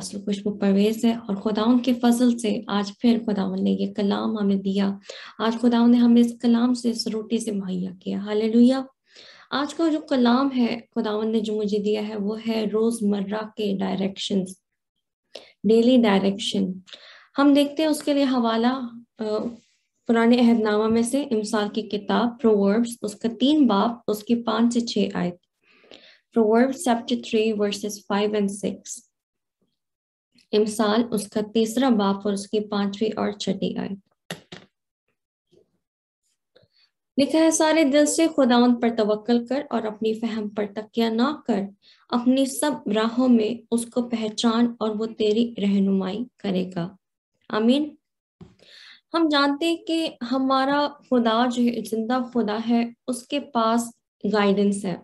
Pastor खुशबू परवेज है और खुदावन के फजल से आज फिर खुदावन ने ये कलाम हमें दिया। आज खुदावन ने हमें इस कलाम से इस रोटी से मुहैया किया। हालेलुया। आज का जो कलाम है खुदावन ने जो मुझे दिया है वो है रोजमर्रा के डायरेक्शंस, डेली डायरेक्शन। हम देखते हैं उसके लिए हवाला पुराने अहदनामा में से इमसाल की किताब प्रोवर्ब्स, उसका 3 बाब, उसकी 5 से 6 आयत। Proverbs chapter 3 versus 5 and 6। इमसाल उसका 3रा बाब और उसकी 5वीं और 6ठी आयत। लिखा है, सारे दिल से खुदावंद पर तवक्कल कर और अपनी फहम पर तकिया ना कर, अपनी सब राहों में उसको पहचान और वो तेरी रहनुमाई करेगा। आमीन। हम जानते हैं कि हमारा खुदा जो है जिंदा खुदा है, उसके पास गाइडेंस है।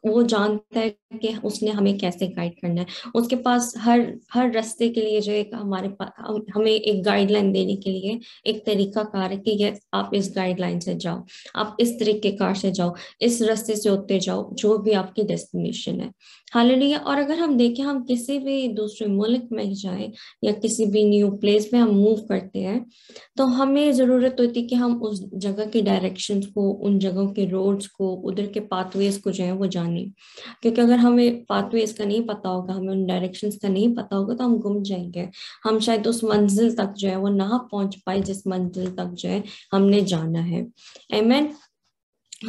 वो जानता है कि उसने हमें कैसे गाइड करना है। उसके पास हर हर रास्ते के लिए जो एक हमारे पास हमें एक गाइडलाइन देने के लिए एक तरीका कार है कि ये आप इस गाइडलाइन से जाओ, आप इस तरीके कार से जाओ, इस रास्ते से होते जाओ, जो भी आपकी डेस्टिनेशन है। हालेलुया। और अगर हम देखें, हम किसी भी दूसरे मुल्क में जाएं या किसी भी न्यू प्लेस में हम मूव करते हैं, तो हमें जरूरत होती है कि हम उस जगह के डायरेक्शंस को, उन जगहों के रोड्स को, उधर के पाथवेज को जो है वो जाने। क्योंकि अगर हमें पाथवेज का नहीं पता होगा, हमें उन डायरेक्शंस का नहीं पता होगा, तो हम गुम जाएंगे। हम शायद उस मंजिल तक जो है वो ना पहुंच पाए जिस मंजिल तक जो है हमने जाना है। आमीन।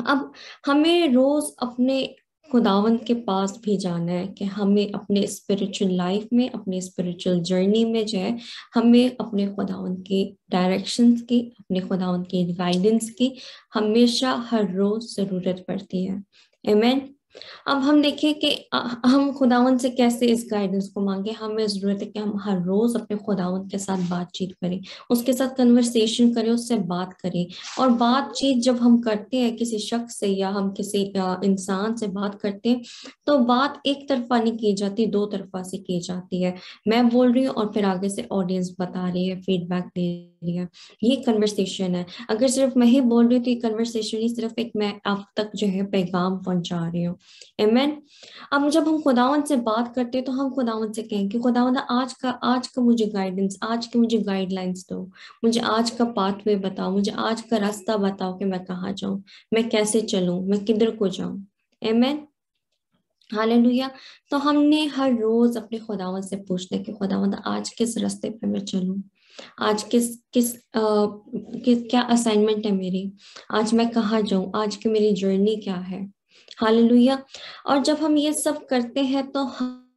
अब हमें रोज अपने खुदावंद के पास भी जाना है कि हमें अपने स्पिरिचुअल लाइफ में, अपने स्पिरिचुअल जर्नी में जो है हमें अपने खुदावंद की डायरेक्शंस की, अपने खुदावंद की गाइडेंस की हमेशा हर रोज जरूरत पड़ती है। आमीन। अब हम देखें कि हम खुदावंद से कैसे इस गाइडेंस को मांगे। हमें जरूरत है कि हम हर रोज अपने खुदावंद के साथ बातचीत करें, उसके साथ कन्वर्सेशन करें, उससे बात करें। और बातचीत जब हम करते हैं किसी शख्स से या हम किसी इंसान से बात करते हैं, तो बात एक तरफा नहीं की जाती, 2 तरफा से की जाती है। मैं बोल रही हूँ और फिर आगे से ऑडियंस बता रही है, फीडबैक दे रही है। ये कन्वर्सेशन है। अगर सिर्फ मैं ही बोल रही हूँ तो ये कन्वर्सेशन ही सिर्फ एक मैं आप तक जो है पैगाम पहुंचा रही हूँ। आमीन। अब जब हम खुदावंद से बात करते हैं तो हम खुदावंद से कहें कि खुदावंद आज का मुझे गाइडेंस, आज के मुझे गाइडलाइंस दो, मुझे आज का पाथवे बताओ, मुझे आज का रास्ता बताओ कि मैं कहाँ जाऊं, मैं कैसे चलूं, मैं किधर को जाऊं। आमीन। हालेलुया। तो हमने हर रोज अपने खुदावंद से पूछना है कि खुदावंद आज किस रास्ते पे मैं चलूं, आज क्या असाइनमेंट है मेरी, आज मैं कहाँ जाऊं, आज की मेरी जर्नी क्या है। हालेलुया। और जब हम ये सब करते हैं तो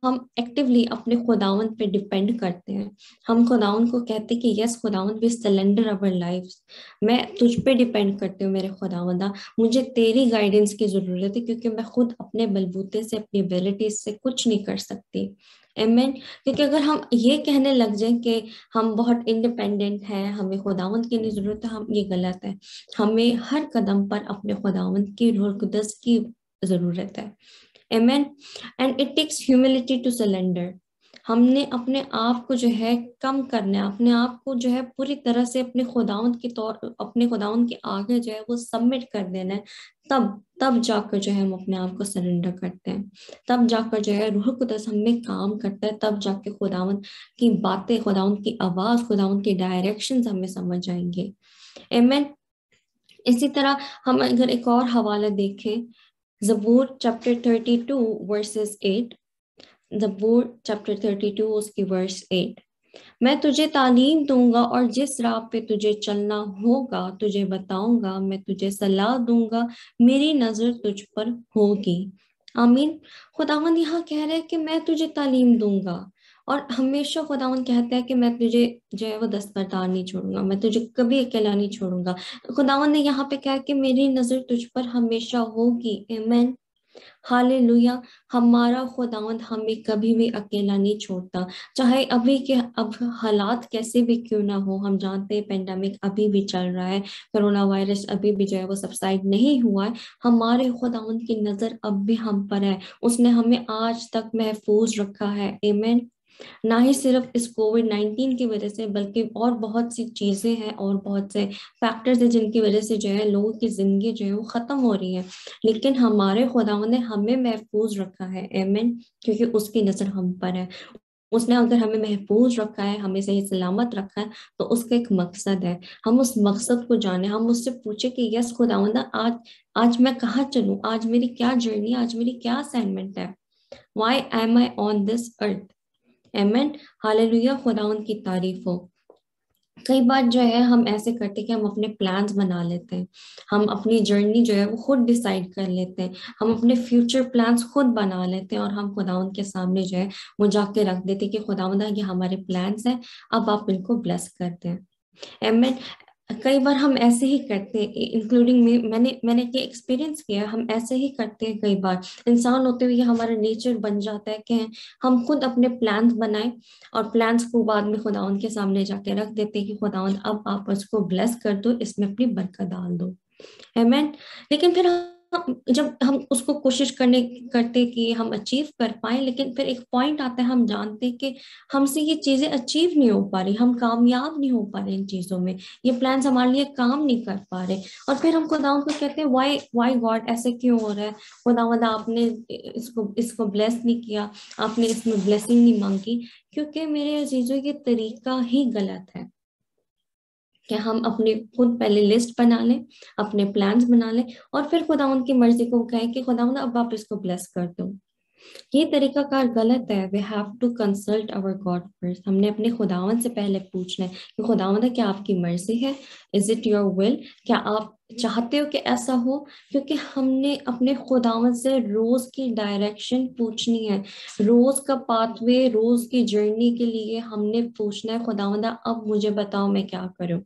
हम एक्टिवली अपने खुदावंद पे डिपेंड करते हैं। हम खुदावंद को कहते हैं कि यस खुदावंद, वी सरेंडर अवर लाइव्स। मैं तुझ पे डिपेंड करती हूँ मेरे खुदावंदा, मुझे तेरी गाइडेंस की जरूरत है, क्योंकि मैं खुद अपने बलबूते से, अपनी एबिलिटीज से कुछ नहीं कर सकती। आमीन। क्योंकि अगर हम ये कहने लग जाएं कि हम बहुत इंडिपेंडेंट हैं, हमें खुदावंद की नहीं जरूरत है, हम ये गलत है। हमें हर कदम पर अपने खुदावंद की रूह कुदस की जरूरत है। आमीन। And it takes humility to surrender. हमने अपने आप को जो है कम करना है, अपने आप को जो है पूरी तरह से अपने खुदावंद के आगे जो है वो सबमिट कर देना है। तब तब जाकर जो है हम अपने आप को सरेंडर करते हैं, तब जाकर जो है रूह कुदस हम में काम करता है, तब जाके खुदावंद की बातें, खुदावंद की आवाज, खुदावंद की डायरेक्शंस हमें समझ आएंगे। आमीन। इसी तरह हम अगर एक और हवाला देखें, जबूर चैप्टर 32 वर्सेस 8। जबूर चैप्टर 32 उसकी वर्स 8। मैं तुझे तालीम दूंगा और जिस राह पे तुझे चलना होगा तुझे बताऊंगा, मैं तुझे सलाह दूंगा, मेरी नजर तुझ पर होगी। आमीन। खुदावंद यहाँ कह रहे हैं कि मैं तुझे तालीम दूंगा, और हमेशा खुदावंद कहता है कि मैं तुझे जो है वो दस्तबरदार नहीं छोड़ूंगा, मैं तुझे कभी अकेला नहीं छोड़ूंगा। खुदावंद ने यहाँ पे कहा कि मेरी नजर तुझ पर हमेशा होगी। आमीन। हालेलुया। हमारा खुदावंद हमें कभी भी अकेला नहीं छोड़ता, चाहे अभी के अब हालात कैसे भी क्यों ना हो। हम जानते हैं पेंडेमिक अभी भी चल रहा है, कोरोना वायरस अभी भी जो है वो सबसाइड नहीं हुआ है। हमारे खुदावंद की नजर अब भी हम पर है, उसने हमें आज तक महफूज रखा है। आमीन। ना ही सिर्फ इस कोविड-19 की वजह से, बल्कि और बहुत सी चीजें हैं और बहुत से फैक्टर्स हैं जिनकी वजह से जो है लोगों की जिंदगी जो है वो खत्म हो रही है। लेकिन हमारे खुदावंद ने हमें महफूज रखा है। आमीन। क्योंकि उसकी नजर हम पर है, उसने अगर हमें महफूज रखा है, हमें सही सलामत रखा है, तो उसका एक मकसद है। हम उस मकसद को जाने, हम उससे पूछे कि यस खुदावंदा, आज आज मैं कहाँ चलूं, आज मेरी क्या जर्नी, आज मेरी क्या असाइनमेंट है, why am I on this earth. Amen, hallelujah, खुदावंद की तारीफ हो। कई बार जो है हम ऐसे करते हैं कि हम अपने प्लान्स बना लेते हैं, हम अपनी जर्नी जो है वो खुद डिसाइड कर लेते हैं, हम अपने फ्यूचर प्लान्स खुद बना लेते हैं, और हम खुदावंद के सामने जो है वो जाके रख देते हैं कि खुदावंद ये हमारे प्लान्स हैं, अब आप इनको ब्लेस करते हैं। Amen। कई बार हम ऐसे ही करते हैं, इंक्लूडिंग में, मैंने ये एक्सपीरियंस किया है, हम ऐसे ही करते हैं। कई बार इंसान होते हुए हमारा नेचर बन जाता है कि हम खुद अपने प्लान्स बनाएं, और प्लान्स को बाद में खुदावंद के सामने जाके रख देते हैं कि खुदावंद अब आप उसको ब्लेस कर दो, इसमें अपनी बरकत डाल दो। आमेन। लेकिन फिर जब हम उसको कोशिश करते कि हम अचीव कर पाए, लेकिन फिर एक पॉइंट आता है, हम जानते हैं कि हमसे ये चीजें अचीव नहीं हो पा रही, हम कामयाब नहीं हो पा रहे इन चीजों में, ये प्लान्स हमारे लिए काम नहीं कर पा रहे। और फिर हम खुदावंद को कहते हैं, वाई वाई गॉड, ऐसे क्यों हो रहा है खुदावंद, आपने इसको इसको ब्लेस नहीं किया, आपने इसमें ब्लेसिंग नहीं मांगी। क्योंकि मेरे अजीजों, ये तरीका ही गलत है कि हम अपने खुद पहले लिस्ट बना लें, अपने प्लान्स बना लें, और फिर खुदावंद की मर्जी को कहें कि खुदावंद अब आप इसको ब्लेस कर दो। ये तरीका कार गलत है। We have to consult our God first. हमने अपने खुदावंद से पहले पूछना है कि खुदावंद, क्या आपकी मर्जी है, इज इट योर विल, क्या आप चाहते हो कि ऐसा हो। क्योंकि हमने अपने खुदावंद से रोज की डायरेक्शन पूछनी है, रोज का पाथवे, रोज की जर्नी के लिए हमने पूछना है, खुदावंदा अब मुझे बताओ मैं क्या करूं।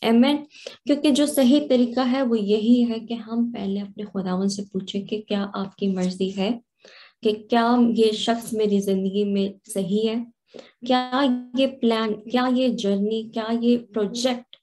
एमेन। क्योंकि जो सही तरीका है वो यही है कि हम पहले अपने खुदावन से पूछे कि क्या आपकी मर्जी है, कि क्या ये शख्स मेरी जिंदगी में सही है, क्या ये प्लान, क्या ये जर्नी, क्या ये प्रोजेक्ट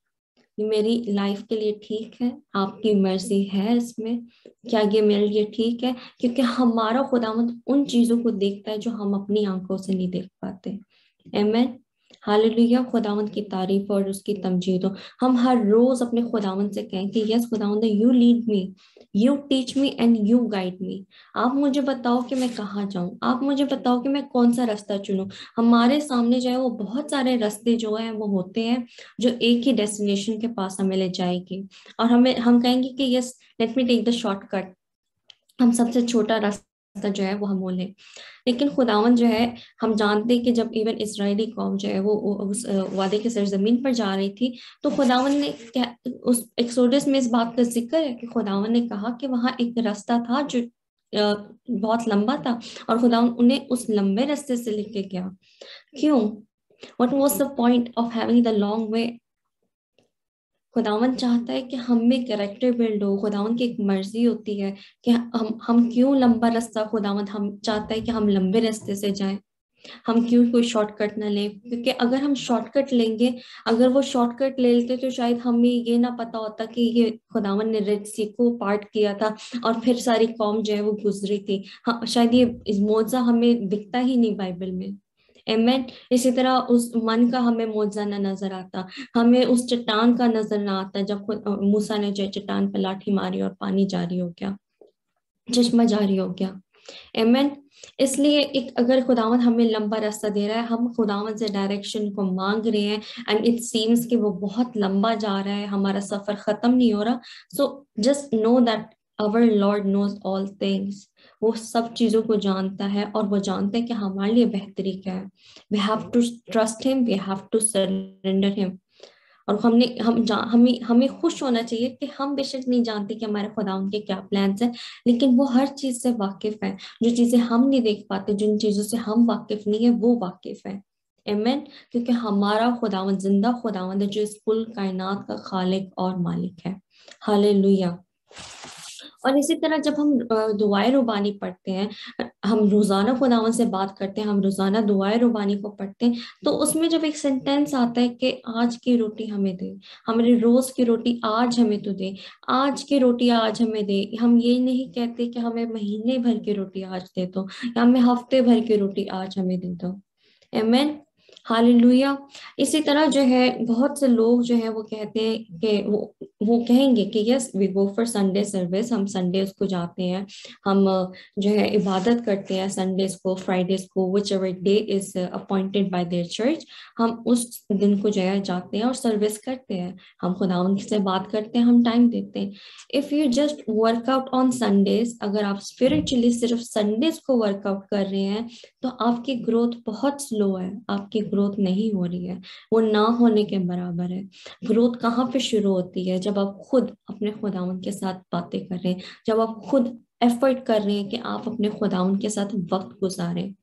मेरी लाइफ के लिए ठीक है, आपकी मर्जी है इसमें, क्या ये मेरे लिए ठीक है। क्योंकि हमारा खुदावंद उन चीजों को देखता है जो हम अपनी आंखों से नहीं देख पाते। आमेन, हालेलुया, खुदावंद की तारीफ और उसकी तमजीद हो। हम हर रोज अपने खुदावंद से कहें कि यस खुदावंद, you lead me, you teach me and you guide me. आप मुझे बताओ कि मैं कहाँ जाऊं, आप मुझे बताओ कि मैं कौन सा रास्ता चुनूं। हमारे सामने जो है वो बहुत सारे रास्ते जो है वो होते हैं, जो एक ही डेस्टिनेशन के पास हमें ले जाएगी, और हम कहेंगे कि yes let me take the shortcut, हम सबसे छोटा रास्ता जो है वो हम बोले। लेकिन खुदावन जो है, हम जानते हैं कि जब इवन इजरायली कौम जो है वो उस वादे की सरजमीन पर जा रही थी, तो खुदावन ने क्या, उस एक्सोडस में इस बात का जिक्र है कि खुदावन ने कहा कि वहां एक रास्ता था जो बहुत लंबा था, और खुदावन उन्हें उस लंबे रास्ते से लेके गया। क्यों? What was the point of having the long way? खुदावन चाहता है कि हम में कैरेक्टर बिल्ड हो। खुदावन की एक मर्जी होती है कि हम क्यों लंबा रास्ता, खुदावन हम चाहता है कि हम लंबे रास्ते से जाएं, हम क्यों कोई शॉर्टकट ना लें। क्योंकि अगर हम शॉर्टकट लेंगे, अगर वो शॉर्टकट ले लेते, तो शायद हमें ये ना पता होता कि ये खुदावन ने रेड सी को पार्ट किया था और फिर सारी कौम जो है वो गुजरी थी। हाँ, शायद ये इस मौजा हमें दिखता ही नहीं बाइबल में। एमेन। इसी तरह उस मन का हमें मौजा ना नजर आता, हमें उस चट्टान का नजर ना आता जब मूसा ने जो चट्टान पर लाठी मारी और पानी जारी हो गया, चश्मा जारी हो गया। एमेन। इसलिए एक अगर खुदावंद हमें लंबा रास्ता दे रहा है, हम खुदावंद से डायरेक्शन को मांग रहे हैं, एंड इट सीम्स कि वो बहुत लंबा जा रहा है, हमारा सफर खत्म नहीं हो रहा, so just know that our Lord knows all things. वो सब चीजों को जानता है, और वो जानते हैं कि हमारे लिए बेहतरी क्या है। We have to trust him, we have to surrender him. और हमें खुश होना चाहिए कि हम बेशक नहीं जानते कि हमारे खुदा उनके क्या प्लान्स हैं, लेकिन वो हर चीज से वाकिफ है। जो चीजें हम नहीं देख पाते, जिन चीजों से हम वाकिफ नहीं है, वो वाकिफ है। आमीन। क्योंकि हमारा खुदावंद जिंदा खुदावंद है, जो इस कुल कायनात का खालिक और मालिक है। हालेलुया। और इसी तरह जब हम दुआए रुबानी पढ़ते हैं, हम रोजाना खुदावन से बात करते हैं, हम रोजाना दुआए रुबानी को पढ़ते हैं, तो उसमें जब एक सेंटेंस आता है कि आज की रोटी हमें दे, हमारे रोज की रोटी आज हमें तो दे, आज की रोटी आज हमें दे। हम ये नहीं कहते कि हमें महीने भर की रोटी आज दे दो, या हमें हफ्ते भर की रोटी आज हमें दे दो। आमीन, हालेलुया। इसी तरह जो है बहुत से लोग जो है वो कहते हैं कि वो कहेंगे कि yes we go for Sunday service, हम संडेज को जाते हैं, हम जो है इबादत करते हैं संडेज को, फ्राइडेज को, which ever day is appointed by there church, हम उस दिन को जो है जाते हैं और सर्विस करते हैं, हम खुदावन से बात करते हैं, हम टाइम देते हैं। If you just workout on Sundays, अगर आप स्पिरिचुअली सिर्फ संडेज को वर्कआउट कर रहे हैं तो आपकी ग्रोथ बहुत स्लो है, आपकी ग्रोथ नहीं हो रही है, वो ना होने के बराबर है। ग्रोथ कहाँ पे शुरू होती है? जब आप खुद अपने खुदावंद के साथ बातें कर रहे हैं, जब आप खुद एफर्ट कर रहे हैं कि आप अपने खुदावंद के साथ वक्त गुजारें,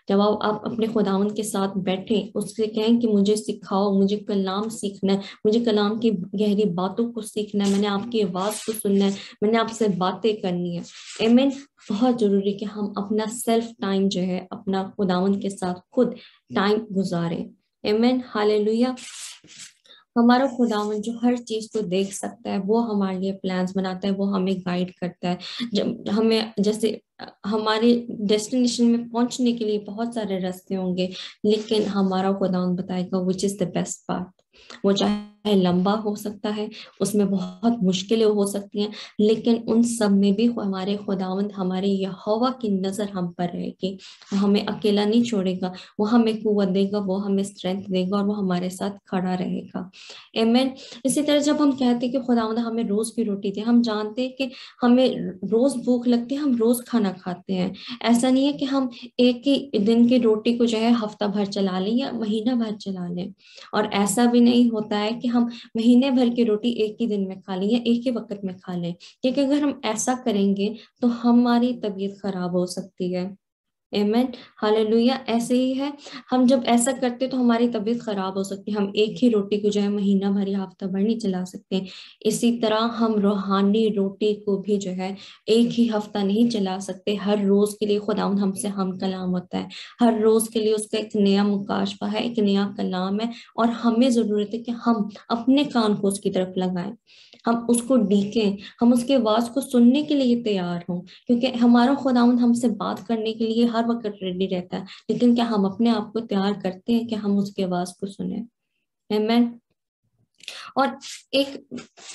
जब आप अपने खुदावंद के साथ बैठे, उससे कहें कि मुझे सिखाओ, मुझे कलाम सीखना है, मुझे कलाम की गहरी बातों को सीखना है, मैंने आपकी आवाज को सुनना है, मैंने आपसे बातें करनी है। आमीन। बहुत जरूरी कि हम अपना सेल्फ टाइम जो है अपना खुदावंद के साथ खुद टाइम गुजारें। आमीन। हालेलुया। हमारा खुदावंद जो हर चीज को देख सकता है, वो हमारे लिए प्लान्स बनाता है, वो हमें गाइड करता है। जब हमें जैसे हमारे डेस्टिनेशन में पहुंचने के लिए बहुत सारे रास्ते होंगे, लेकिन हमारा खुदावंद बताएगा which is the best path. वो चाहे लंबा हो सकता है, उसमें बहुत मुश्किलें हो सकती हैं, लेकिन उन सब में भी हमारे खुदावंद, हमारे यहोवा की नजर हम पर रहेगी, वो हमें अकेला नहीं छोड़ेगा, वो हमें कुव्वत देगा, वो हमें स्ट्रेंथ देगा और वो हमारे साथ खड़ा रहेगा। आमीन। इसी तरह जब हम कहते हैं कि खुदावंद हमें रोज की रोटी दे, हम जानते हैं कि हमें रोज भूख लगती है, हम रोज खाना खाते हैं। ऐसा नहीं है कि हम एक ही दिन की रोटी को जो है हफ्ता भर चला लें या महीना भर चला लें, और ऐसा भी नहीं होता है कि हम महीने भर की रोटी एक ही दिन में खा लें या एक ही वक्त में खा लें, क्योंकि अगर हम ऐसा करेंगे तो हमारी तबीयत खराब हो सकती है। आमेन। हालेलुया। ऐसे ही है, हम जब ऐसा करते तो हमारी तबीयत खराब हो सकती है, हम एक ही रोटी को जो है महीना भर या हफ्ता भर नहीं चला सकते। इसी तरह हम रूहानी रोटी को भी जो है एक ही हफ्ता नहीं चला सकते। हर रोज के लिए खुदावंद हमसे हम कलाम होता है, हर रोज के लिए उसका एक नया मुकाशफा है, एक नया कलाम है, और हमें जरूरत है कि हम अपने कान को उसकी तरफ लगाएं, हम उसको डीकें, हम उसके आवाज को सुनने के लिए तैयार हों, क्योंकि हमारा खुदावंद हमसे बात करने के लिए हर वक्त रेडी रहता है, लेकिन क्या हम अपने आप को तैयार करते हैं कि हम उसकी आवाज को सुने? आमेन। और एक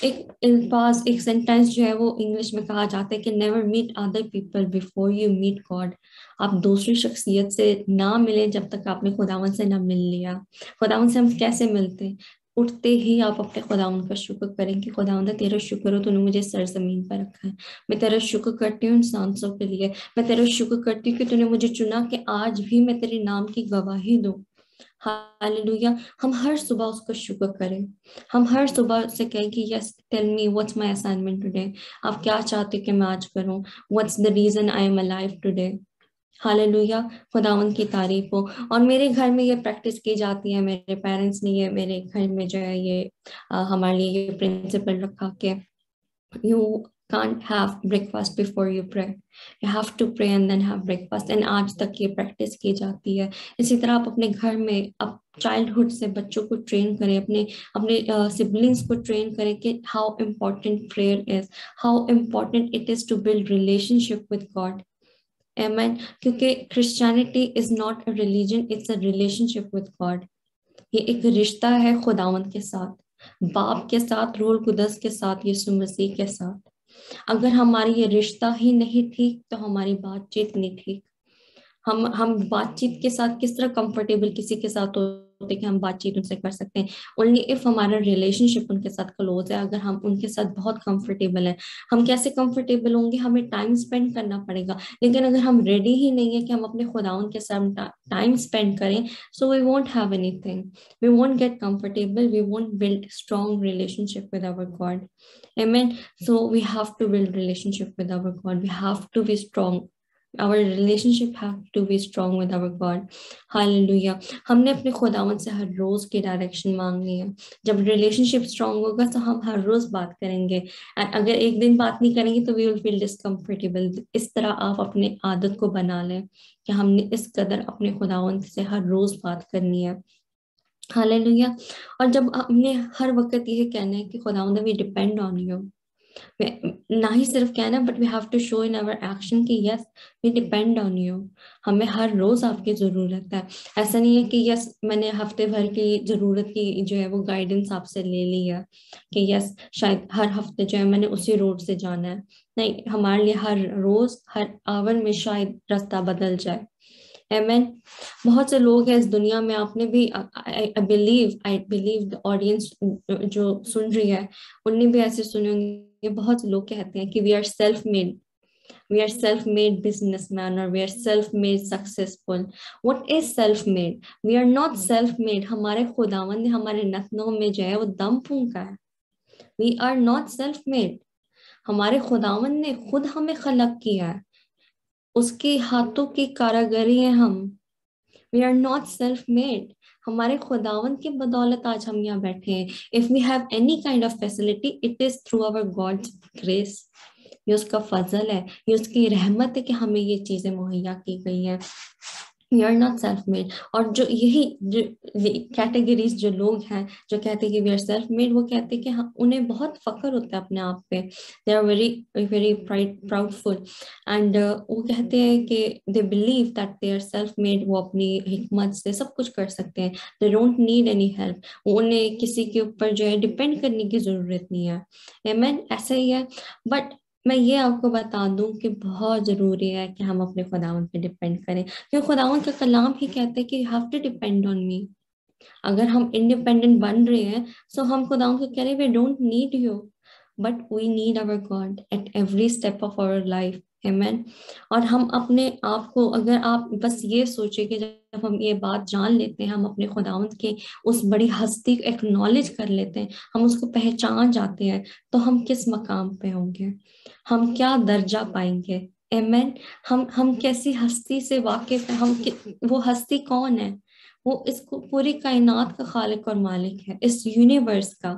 एक अल्फाज, एक सेंटेंस जो है वो इंग्लिश में कहा जाता है कि never meet other people before you meet God. आप दूसरी शख्सियत से ना मिले जब तक आपने खुदावन से ना मिल लिया। खुदावन से हम कैसे मिलते हैं? उठते ही आप अपने खुदावन का शुक्र करें कि खुदावंद तेरा शुक्र हो, तूने मुझे सर जमीन पर रखा है। मैं तेरा शुक्र करती हूँ इन सांसों के लिए, मैं तेरा शुक्र करती हूँ कि तूने मुझे चुना कि आज भी मैं तेरे नाम की गवाही दूं। हालेलुया। हम हर सुबह उसका शुक्र करें, हम हर सुबह से कहें कि yes tell me what's my assignment today. आप क्या चाहते हैं कि मैं आज करूं? What's the reason I am alive today? Hallelujah. खुदावंद की तारीफ हो। और मेरे घर में ये प्रैक्टिस की जाती है, मेरे पेरेंट्स ने ये मेरे घर में जो है ये हमारे लिए ये प्रिंसिपल रखा कि you can't have breakfast before you pray, you have to pray and then have breakfast, and आज तक ये प्रैक्टिस की जाती है। इसी तरह आप अपने घर में आप चाइल्डहुड से बच्चों को ट्रेन करें, अपने अपने सिबलिंग्स को ट्रेन करें कि how important prayer is, how important it is to build relationship with God. Amen. क्योंकि Christianity is not a religion, it's a relationship with God. ये एक रिश्ता है खुदावंद के साथ, बाप के साथ, रूहुल कुदस के साथ, यीशु मसीह के साथ। अगर हमारी ये रिश्ता ही नहीं ठीक तो हमारी बातचीत नहीं ठीक। हम बातचीत के साथ किस तरह कंफर्टेबल किसी के साथ होते कि हम बातचीत उनसे कर सकते हैं? ओनली इफ हमारा रिलेशनशिप उनके साथ क्लोज है, अगर हम उनके साथ बहुत कंफर्टेबल है। हम कैसे कंफर्टेबल होंगे? हमें टाइम स्पेंड करना पड़ेगा, लेकिन अगर हम रेडी ही नहीं है कि हम अपने खुदाउन के साथ टाइम स्पेंड करें, so we won't have anything, we won't get comfortable, we won't build strong relationship with our God. Amen. So we have to build relationship with our God. We have to be strong. Our relationship have to be strong with our God. Hallelujah. हमने अपने खुदावंद से हर रोज की direction मांगनी है। जब relationship strong होगा तो हम हर रोज बात करेंगे, and अगर एक दिन बात नहीं करेंगे तो वी विल फील डिस्कम्फर्टेबल। इस तरह आप अपने आदत को बना लें कि हमने इस कदर अपने खुदावंद से हर रोज बात करनी है। हालेलुया। और जब हमने हर वक्त ये कहना है कि खुदावंद वी डिपेंड ऑन यू, ना ही सिर्फ कहना, but we have to show in our action कि yes we depend on you, हमें हर रोज आपकी जरूरत है। ऐसा नहीं है कि यस मैंने हफ्ते भर की जरूरत की जो है वो गाइडेंस आपसे ले ली है, कि यस शायद हर हफ्ते जो है मैंने उसी रोड से जाना है। नहीं, हमारे लिए हर रोज हर आवर में शायद रास्ता बदल जाए। Amen। बहुत से लोग हैं इस दुनिया में, आपने भी आई बिलीव द ऑडियंस जो सुन रही है उनने भी ऐसे सुने होंगे, बहुत से लोग कहते हैं कि we are self made businessman और we are self made successful. What is self made? We are not self made. हमारे खुदावंद ने हमारे नथनों में जो है वो दम फूंका है। We are not self made. हमारे खुदावंद ने खुद हमें खलक किया है, उसके हाथों की कारागरी है हम। We are not self made. हमारे खुदावन की बदौलत आज हम यहाँ बैठे हैं। If we have any kind of facility, it is through our God's grace. ये उसका फजल है, ये उसकी रहमत है कि हमें ये चीजें मुहैया की गई हैं। We are not self made. और जो यही जो कैटेगरीज जो लोग हैं जो कहते हैं कि वी आर सेल्फ मेड, वो कहते हैं कि हाँ, उन्हें बहुत फख्र होता है अपने आप पे। They are very very proudful. And वो कहते हैं कि they believe that they are self made. वो अपनी हिकमत से सब कुछ कर सकते हैं। They don't need any help. उन्हें किसी के ऊपर जो है डिपेंड करने की जरूरत नहीं है। आमीन, ऐसा ही है। बट मैं ये आपको बता दूं कि बहुत जरूरी है कि हम अपने खुदावन पे डिपेंड करें, क्योंकि खुदावन का कलाम ही कहते हैं कि you have to depend on me. अगर हम इंडिपेंडेंट बन रहे हैं सो हम खुदावन को कह रहे हैं we don't need you, but we need our God at every step of our life. Amen. और हम अपने आप को, अगर आप बस ये सोचे कि जब हम ये बात जान लेते हैं, हम अपने खुदावंद के उस बड़ी हस्ती को एक्नॉलेज कर लेते हैं, हम उसको पहचान जाते हैं, तो हम किस मकाम पे होंगे, हम क्या दर्जा पाएंगे। आमेन। हम कैसी हस्ती से वाकिफ है, वो हस्ती कौन है? वो इसको पूरी कायनात का खालिक और मालिक है, इस यूनिवर्स का।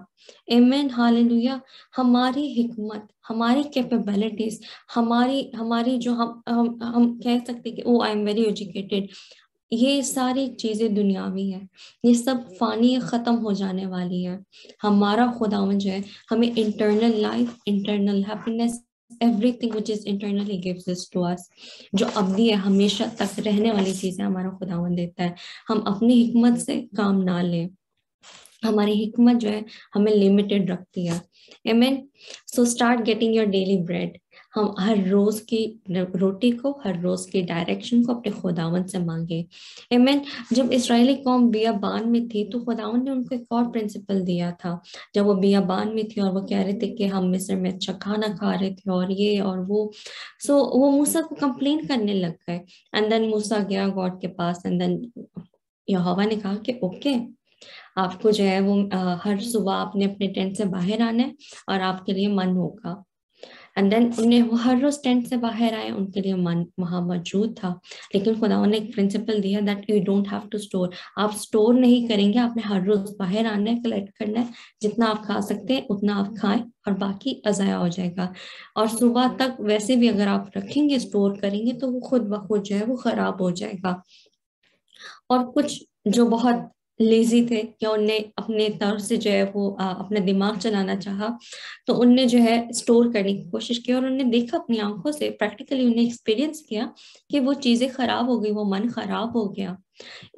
आमेन, हालेलुया। हमारी हिकमत, हमारी कैपेबिलिटीज, हमारी हमारी जो हम कह सकते हैं कि ओ आई एम वेरी एजुकेटेड, ये सारी चीजें दुनियावी है, ये सब फानी खत्म हो जाने वाली है। हमारा खुदावन जो है हमें internal life, internal happiness, everything which is internally gives this to us, जो अब्दी है, हमेशा तक रहने वाली चीजें हमारा खुदावन देता है। हम अपनी हिकमत से काम ना लें। हमारी हिकमत जो है हमें लिमिटेड रखती है। आमीन। So start getting your daily bread. हम हर रोज की रोटी को, हर रोज की डायरेक्शन को अपने खुदावन से मांगे। आमीन। जब इस्राएली कौम बियाबान में थी तो खुदावन ने उनको एक और प्रिंसिपल दिया था। जब वो बियाबान में थी और वो कह रहे थे कि हम मिस्र में अच्छा खाना खा रहे थे और ये और वो, सो वो मूसा को कंप्लेन करने लग गए। एंड देन मूसा गया गॉड के पास, एंड देन यहोवा ने कहा कि ओके, आपको जो है वो हर सुबह आपने अपने टेंट से बाहर आना है और आपके लिए मन होगा। एंड देन उन्हें वो हर रोज टेंट से बाहर आए, उनके लिए मन वहां मौजूद था। लेकिन खुदा ने एक प्रिंसिपल दिया that you don't have to store. आप स्टोर नहीं करेंगे, आपने हर रोज बाहर आना है, कलेक्ट करना है। जितना आप खा सकते हैं उतना आप खाएं और बाकी अजाया हो जाएगा। और सुबह तक वैसे भी अगर आप रखेंगे, स्टोर करेंगे, तो वो खुद ब खुद जो है वो खराब हो जाएगा। और कुछ जो बहुत लेजी थे या उनने अपने तरफ से जो है वो अपना दिमाग चलाना चाहा, तो उनने जो है स्टोर करने की कोशिश की और उन्होंने देखा अपनी आंखों से, प्रैक्टिकली उन्हें एक्सपीरियंस किया कि वो चीजें खराब हो गई, वो मन खराब हो गया।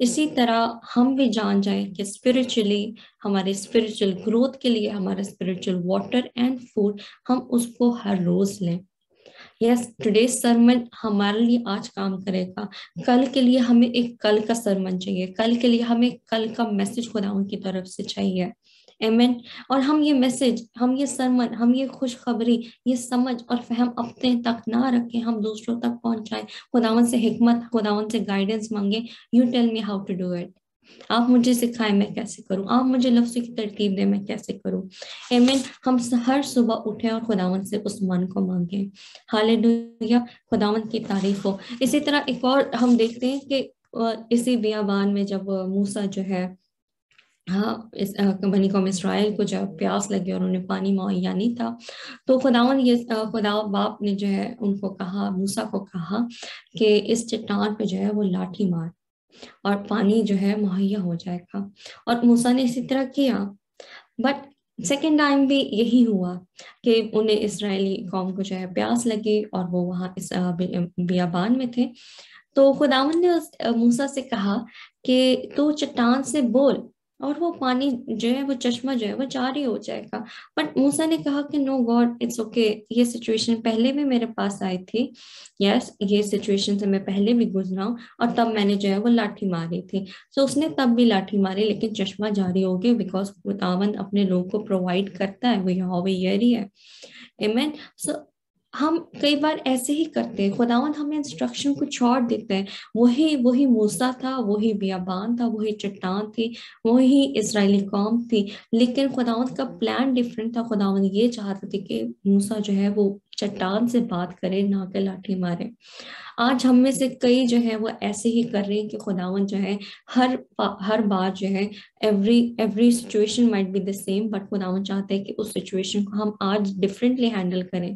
इसी तरह हम भी जान जाए कि स्पिरिचुअली, हमारे स्पिरिचुअल ग्रोथ के लिए, हमारा स्पिरिचुअल वाटर एंड फूड, हम उसको हर रोज लें। यस, टुडे सरमन हमारे लिए आज काम करेगा। कल के लिए हमें एक कल का सरमन चाहिए, कल के लिए हमें कल का मैसेज खुदा उनकी तरफ से चाहिए। आमीन। और हम ये मैसेज, हम ये सरमन, हम ये खुशखबरी, ये समझ और फहम अपने तक ना रखें, हम दूसरों तक पहुंचाएं। खुदावन से हिकमत, खुदावन से गाइडेंस मांगे। You tell me how to do it. आप मुझे सिखाएं मैं कैसे करूं, आप मुझे लफ्ज़ों की तरतीब दें मैं कैसे करूं। आमीन। हम हर सुबह उठे और खुदावन से उस मन को मांगे। हालेलुया, खुदावन की तारीफ हो। इसी तरह एक और हम देखते हैं कि इसी बियाबान में जब मूसा जो है, हाँ, इस बनी कौम इस्राएल को जब प्यास लगी और उन्हें पानी मुहैया नहीं था, तो खुदावन ये खुदा बाप ने जो है उनको कहा, मूसा को कहा कि इस चट्टान पे जो है वो लाठी मार और पानी जो है मुहैया हो जाएगा। और मूसा ने इसी तरह किया। बट सेकेंड टाइम भी यही हुआ कि उन्हें इजरायली कौम को जो है प्यास लगी और वो वहां इस बियाबान में थे। तो खुदावंद ने मूसा से कहा कि तू चट्टान से बोल और वो पानी जो है, वो चश्मा जो है वो जारी हो जाएगा। बट मूसा ने कहा कि नो गॉड, इट्स ओके, ये सिचुएशन पहले भी मेरे पास आई थी। यस, ये सिचुएशन से मैं पहले भी गुजरा हूँ और तब मैंने जो है वो लाठी मारी थी। सो उसने तब भी लाठी मारी लेकिन चश्मा जारी हो गया, बिकॉज खुदावंद अपने लोगों को प्रोवाइड करता है, वो यहोवा यरी है। आमेन। सो हम कई बार ऐसे ही करते हैं, खुदावंद हमें इंस्ट्रक्शन कुछ और देते हैं। वही वही मूसा था, वही बियाबान था, वही चट्टान थी, वही इजरायली कौम थी, लेकिन खुदावंद का प्लान डिफरेंट था। खुदावंद ये चाहते थे कि मूसा जो है वो चट्टान से बात करे, ना कि लाठी मारे। आज हम में से कई जो है वो ऐसे ही कर रहे हैं कि खुदावंद जो है हर बार जो है, every every situation might be the same, but खुदावंद चाहते हैं कि उस सिचुएशन को हम आज डिफरेंटली हैंडल करें।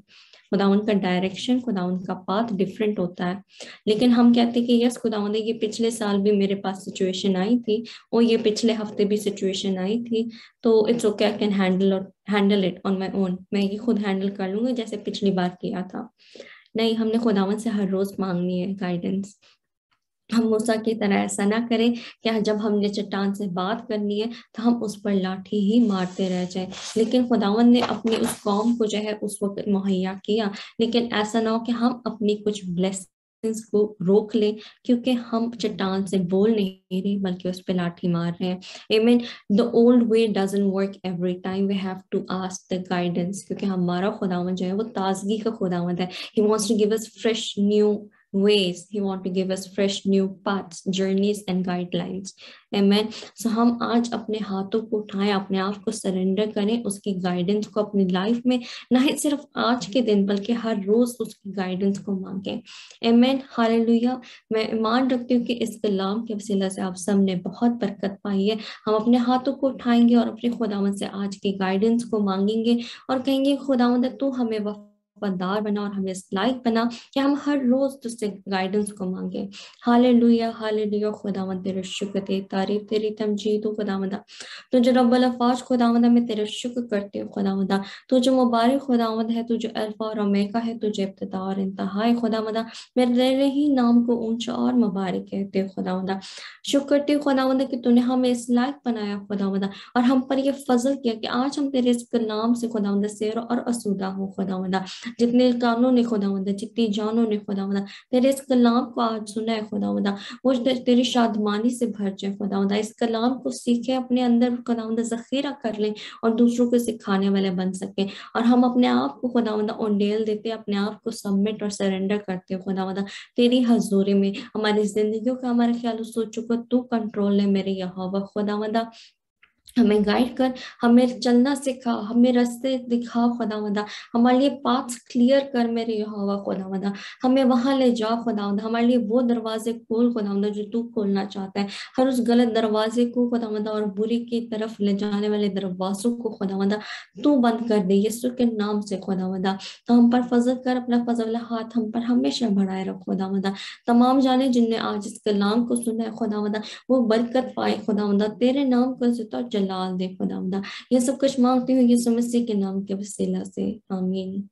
खुदावंद का डायरेक्शन, खुदावंद का पाथ डिफरेंट होता है। लेकिन हम कहते हैं कि यस खुदावंद, ये पिछले साल भी मेरे पास सिचुएशन आई थी, और ये पिछले हफ्ते भी सिचुएशन आई थी, तो it's okay, I can handle it on my own, मैं ये खुद हैंडल कर लूंगी जैसे पिछली बार किया था। नहीं, हमने खुदावंद से हर रोज मांगनी है गाइडेंस। हम मूसा की तरह ऐसा ना करें कि जब हमने चट्टान से बात करनी है तो हम उस पर लाठी ही मारते रह जाएं। लेकिन खुदावंद ने अपनी उस कौम को जो है उस वक्त मुहैया किया, लेकिन ऐसा ना हो कि हम अपनी कुछ ब्लेसिंग्स को रोक लें, क्योंकि हम चट्टान से बोल नहीं रहे बल्कि उस पर लाठी मार रहे हैं। आमीन। The old way doesn't work every time, we have to ask the guidance, क्योंकि हमारा खुदावंद जो है वो ताजगी का खुदावंद है। He wants to give us fresh new ways. He want to give us fresh new paths, journeys and guidelines. Amen. So हम आज अपने हाथों को उठाएं, अपने आप को सरेंडर करें उसकी गाइडेंस को अपनी लाइफ में, ना ही सिर्फ आज के दिन बल्कि हर रोज उसकी गाइडेंस को मांगें। Amen. हालेलुया। मैं ईमान रखती हूँ कि इस कलाम के वसीला से आप सब ने बहुत बरकत पाई है। हम अपने हाथों को उठाएंगे और अपने खुदावंद से आज की गाइडेंस को मांगेंगे और कहेंगे खुदावंद तू हमें वफादार बना और हमें इस लायक बना कि हम हर रोज तुझसे गाइडेंस को मांगे। Hallelujah, hallelujah. खुदावंद तेरे शुक्र, तेरी तारीफ, तेरी तमजीद हो खुदावंदा। तुझे रब्बुल अफ़ाज खुदावंदा, मैं तेरे शुक्र करती हूँ खुदावंदा। तू जो मुबारक खुदावंद है, तू जो अल्फा और ओमेगा है, तुझे इब्तिदा और इंतहा है खुदावंदा। मैं तेरे ही नाम को ऊंचा और मुबारक कहते हैं खुदावंदा। शुक्र करती हूँ खुदावंदा कि तूने हमें इस लायक बनाया खुदावंदा, और हम पर ये फजल किया कि आज हम तेरे इस कलाम से खुदावंदा सैर और असुदा हो खुदावंदा। जितने कानों ने खुदावंदा, जितनी जानों ने खुदावंदा तेरे इस कलाम को आज सुना है खुदावंदा, वो तेरी शादमानी से भर जाए खुदावंदा। इस कलाम को सीखे, अपने अंदर खुदावंदा जखीरा कर लें और दूसरों को सिखाने वाले बन सके। और हम अपने आप को खुदावंदा ओंडेल देते, अपने आप को सबमिट और सरेंडर करते हो खुदावंदा तेरी हजूरी में। हमारी जिंदगियों का, हमारे ख्याल सोचो को तू कंट्रोल ले मेरे यहोवा खुदावंदा। हमें गाइड कर, हमें चलना सिखा, हमें रास्ते दिखा खुदावंदा। हमारे लिए पाथ क्लियर कर मेरे यहोवा खुदावंदा। हमें वहां ले जा खुदावंदा, हमारे लिए वो दरवाजे खोल खुदावंदा जो तू खोलना चाहता है। हर उस गलत दरवाजे को खुदावंदा और बुरी की तरफ ले जाने वाले दरवाजों को खुदावंदा तू बंद कर दे यीशु के नाम से खुदावंदा। तो हम पर फजल कर, अपना फजल हाथ हम पर हमेशा बढ़ाए रख खुदावंदा। तमाम जाने जिनने आज इस कलाम को सुना है खुदावंदा, वो बरकत पाए खुदावंदा, तेरे नाम को जिता जलाल दे खुदावंदा। ये सब कुछ मांगती हूँ यीशु मसीह के नाम के वसीला से, आमीन।